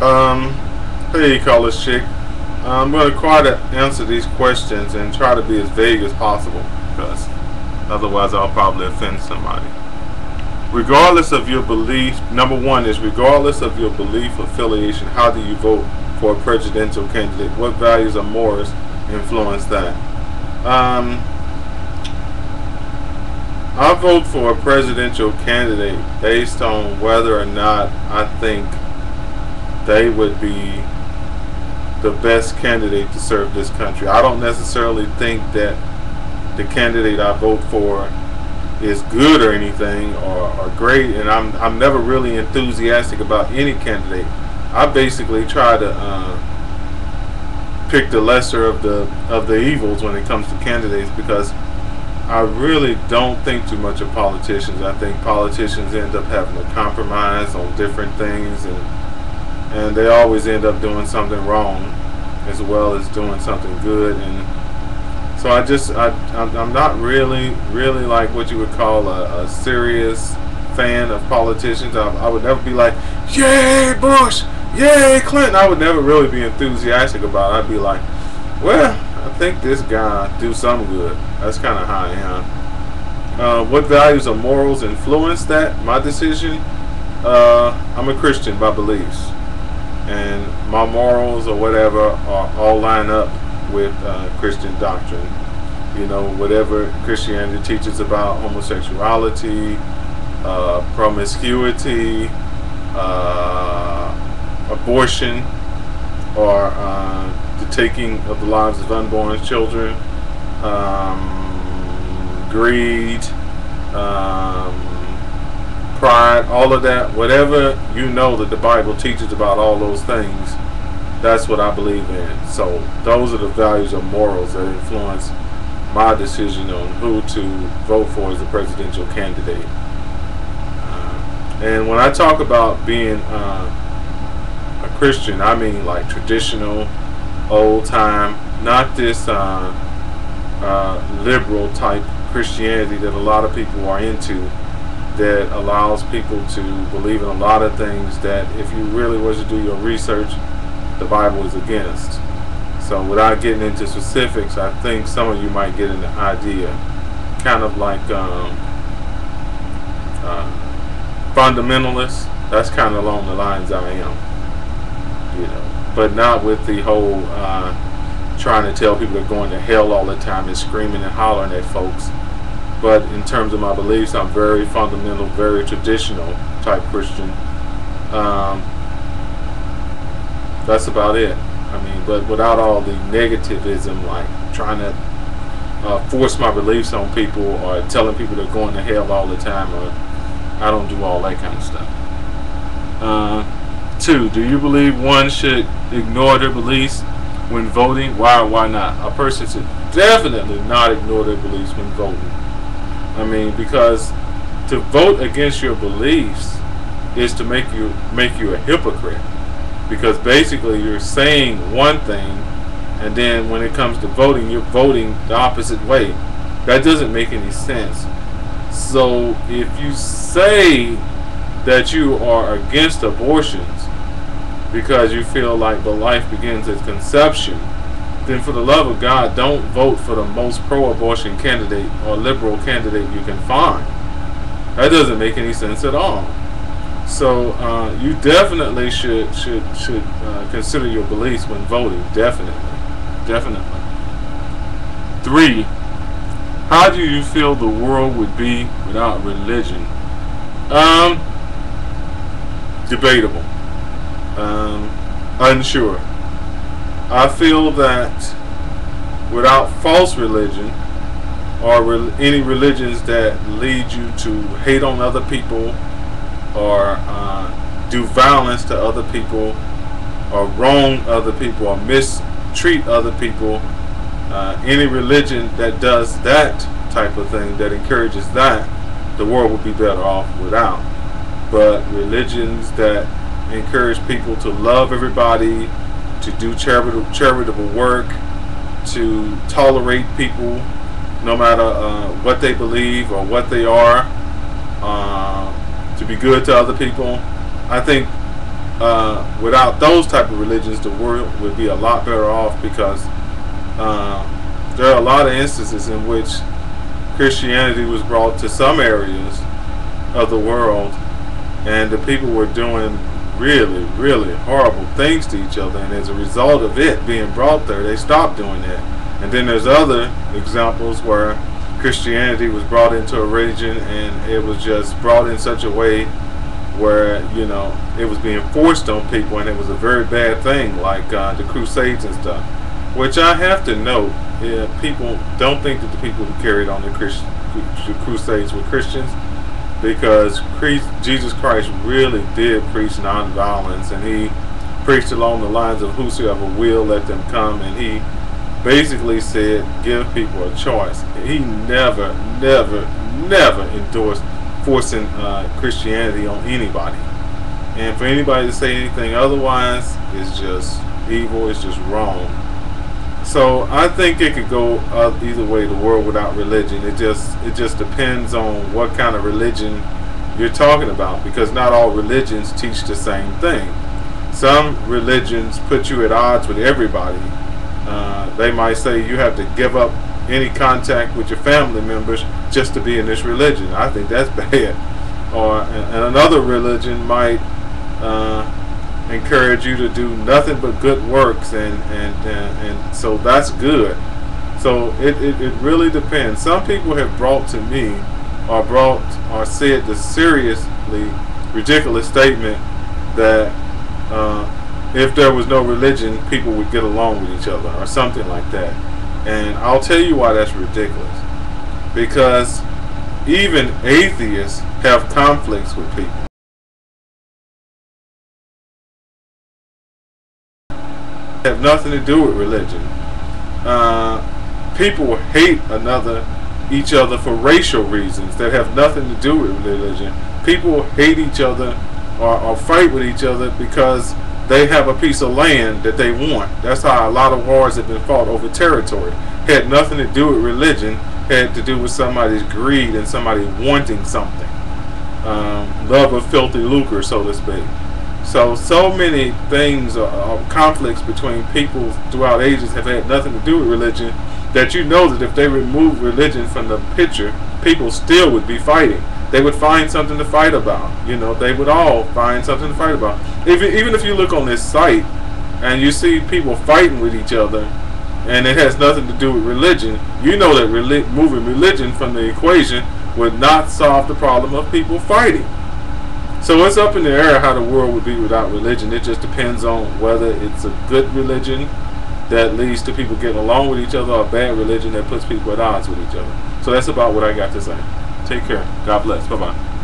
Um, hey, college chick. I'm going to try to answer these questions and try to be as vague as possible because otherwise I'll probably offend somebody. Regardless of your belief, number one is regardless of your belief affiliation, how do you vote for a presidential candidate? What values or morals influence that? I vote for a presidential candidate based on whether or not I think they would be the best candidate to serve this country. I don't necessarily think that the candidate I vote for is good or anything or great, and I'm never really enthusiastic about any candidate. I basically try to pick the lesser of the evils when it comes to candidates because I really don't think too much of politicians. I think politicians end up having to compromise on different things, and they always end up doing something wrong as well as doing something good. And so I'm not really like what you would call a serious fan of politicians. I would never be like, yay Bush, yay Clinton. I would never really be enthusiastic about it. I'd be like, well, I think this guy do something good. That's kind of how I am. What values or morals influence that? My decision? I'm a Christian by beliefs, and my morals or whatever are all line up with Christian doctrine. You know, whatever Christianity teaches about homosexuality, promiscuity, abortion, or the taking of the lives of unborn children, greed, pride, all of that, whatever you know that the Bible teaches about all those things, that's what I believe in. So those are the values or morals that influence my decision on who to vote for as a presidential candidate. And when I talk about being a Christian, I mean like traditional, old time, not this liberal type Christianity that a lot of people are into, that allows people to believe in a lot of things that if you really was to do your research, the Bible is against. So without getting into specifics, I think some of you might get an idea, kind of like fundamentalists. That's kind of along the lines I am, you know, but not with the whole trying to tell people they're going to hell all the time and screaming and hollering at folks. But in terms of my beliefs, I'm very fundamental, very traditional type Christian. That's about it. I mean, but without all the negativism, like trying to force my beliefs on people or telling people they're going to hell all the time, or I don't do all that kind of stuff. 2, do you believe one should ignore their beliefs when voting? Why or why not? A person should definitely not ignore their beliefs when voting. I mean, because to vote against your beliefs is to make you a hypocrite. Because basically you're saying one thing, and then when it comes to voting, you're voting the opposite way. That doesn't make any sense. So if you say that you are against abortions because you feel like the life begins at conception, then for the love of God, don't vote for the most pro-abortion candidate or liberal candidate you can find. That doesn't make any sense at all. So you definitely should consider your beliefs when voting. Definitely. 3, how do you feel the world would be without religion? Debatable. Unsure. I feel that without false religion or any religions that lead you to hate on other people or do violence to other people or wrong other people or mistreat other people, any religion that does that type of thing, that encourages that, the world would be better off without. But religions that encourage people to love everybody, to do charitable work, to tolerate people no matter what they believe or what they are, to be good to other people, I think without those type of religions, the world would be a lot better off, because there are a lot of instances in which Christianity was brought to some areas of the world, and the people were doing really, really horrible things to each other, and as a result of it being brought there, they stopped doing that. And then there's other examples where Christianity was brought into a region, and it was just brought in such a way where, you know, it was being forced on people, and it was a very bad thing, like the Crusades and stuff. Which I have to note, people don't think that the people who carried on the Crusades were Christians, because Jesus Christ really did preach nonviolence, and he preached along the lines of whosoever will, let them come, and he basically said give people a choice. He never endorsed forcing Christianity on anybody, and for anybody to say anything otherwise is just evil, it's just wrong. So I think it could go either way, the world without religion. It just depends on what kind of religion you're talking about, because not all religions teach the same thing. Some religions put you at odds with everybody. They might say you have to give up any contact with your family members just to be in this religion. I think that's bad. Or and another religion might encourage you to do nothing but good works, and so that's good. So it really depends. Some people have brought to me or said the seriously ridiculous statement that if there was no religion, people would get along with each other, or something like that. And I'll tell you why that's ridiculous. Because even atheists have conflicts with people. Have nothing to do with religion. People hate each other for racial reasons that have nothing to do with religion. People hate each other or fight with each other because they have a piece of land that they want. That's how a lot of wars have been fought over territory. Had nothing to do with religion. Had to do with somebody's greed and somebody wanting something. Love of filthy lucre, so to speak. So many things or conflicts between people throughout ages have had nothing to do with religion, that you know that if they remove religion from the picture, people still would be fighting. They would find something to fight about. You know, they would all find something to fight about. Even if you look on this site and you see people fighting with each other, and it has nothing to do with religion, you know that moving religion from the equation would not solve the problem of people fighting. So it's up in the air how the world would be without religion. It just depends on whether it's a good religion that leads to people getting along with each other, or a bad religion that puts people at odds with each other. So that's about what I got to say. Take care. God bless. Bye-bye.